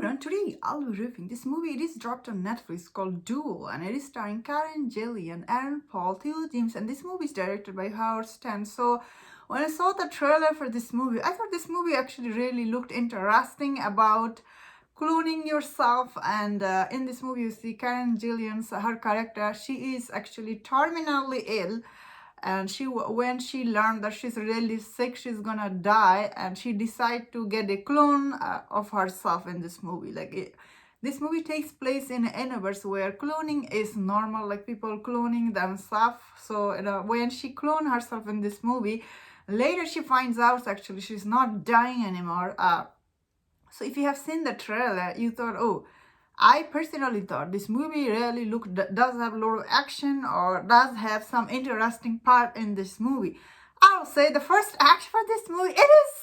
everyone, today I'll be reviewing this movie. It is dropped on Netflix called Duel, and it is starring Karen, Gillian, Aaron Paul, Theo James, and this movie is directed by Howard Stern. So when I saw the trailer for this movie, I thought this movie actually really looked interesting about cloning yourself. And in this movie, you see Karen Gillian's her character. She is actually terminally ill, and when she learned that she's really sick, she's gonna die, and she decided to get a clone of herself in this movie. This movie takes place in a universe where cloning is normal, like people cloning themselves. So when she cloned herself in this movie, later she finds out actually she's not dying anymore. So if you have seen the trailer, you thought, oh, I personally thought this movie really does have a lot of action, or does have some interesting part in this movie. I'll say the first act for this movie, it is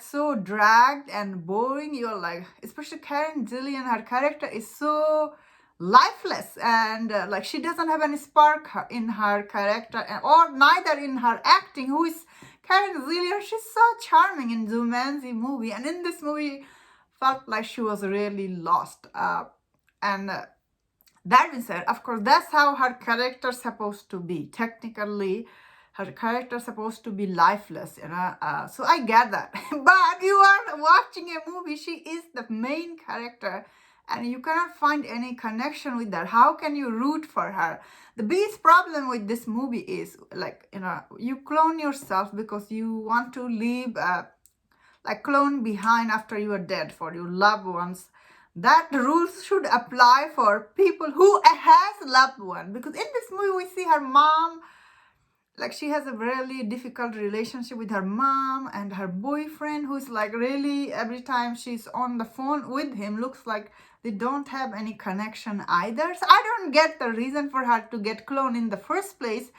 so dragged and boring. You're like, especially Karen Gillian, her character is so lifeless, and she doesn't have any spark in her character, or neither in her acting. Who is Karen Gillian? She's so charming in Jumanji movie, and in this movie felt like she was really lost. And that being said, of course, that's how her character's supposed to be. Technically, her character's supposed to be lifeless, so I get that. But you are watching a movie, she is the main character, and you cannot find any connection with her. How can you root for her? The biggest problem with this movie is, you clone yourself because you want to leave clone behind after you are dead for your loved ones. That rules should apply for people who has loved one, because in this movie we see her mom, she has a really difficult relationship with her mom, and her boyfriend, who's really, every time she's on the phone with him, looks like they don't have any connection either. So I don't get the reason for her to get cloned in the first place.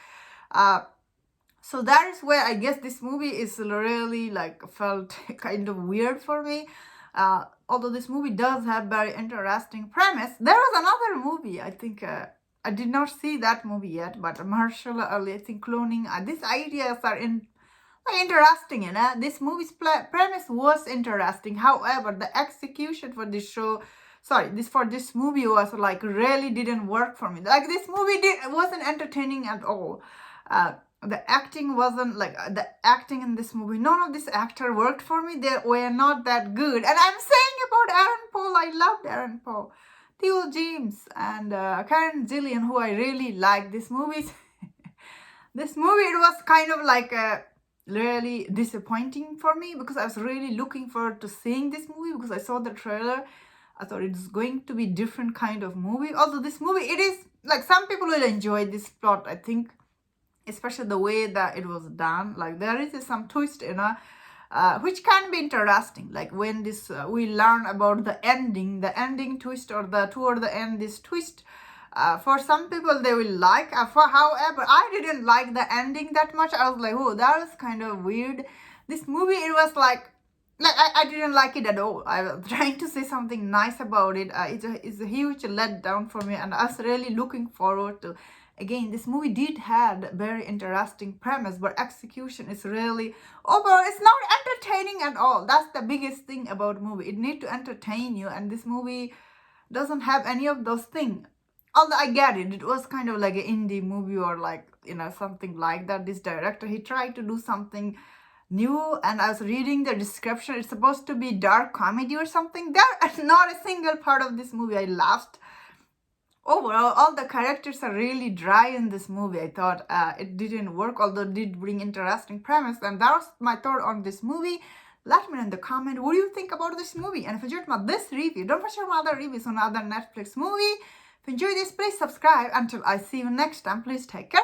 So that is where I guess this movie is really felt kind of weird for me. Although this movie does have very interesting premise. There was another movie, I think, I did not see that movie yet, but Marshall Ali, I think cloning, these ideas are interesting, This movie's premise was interesting. However, the execution for this this movie was really didn't work for me. This movie wasn't entertaining at all. The acting wasn't the acting in this movie. None of this actor worked for me. They were not that good. And I'm saying about Aaron Paul, I loved Aaron Paul, Theo James, and Karen Gillian, who I really like. This movie, it was kind of really disappointing for me, because I was really looking forward to seeing this movie, because I saw the trailer. I thought it's going to be different kind of movie. Although this movie, it is some people will enjoy this plot, I think, especially the way that it was done. There is some twist, which can be interesting. When we learn about the ending twist, or toward the end, this twist. For some people, they will like. However, I didn't like the ending that much. I was like, oh, that was kind of weird. This movie, it was I didn't like it at all. I was trying to say something nice about it. It's a huge letdown for me, and I was really looking forward to. Again, this movie did had very interesting premise, but execution is really overall, it's not entertaining at all. That's the biggest thing about movie. It need to entertain you, and this movie doesn't have any of those things. Although I get it, it was kind of like an indie movie, or something like that. This director, he tried to do something new, and I was reading the description. It's supposed to be dark comedy or something. There not a single part of this movie I laughed. Overall, all the characters are really dry in this movie. I thought it didn't work, although it did bring interesting premise. And that was my thought on this movie. Let me know in the comment, what do you think about this movie? And if you enjoyed this review, don't forget my other reviews on other Netflix movie. If you enjoyed this, please subscribe. Until I see you next time, please take care.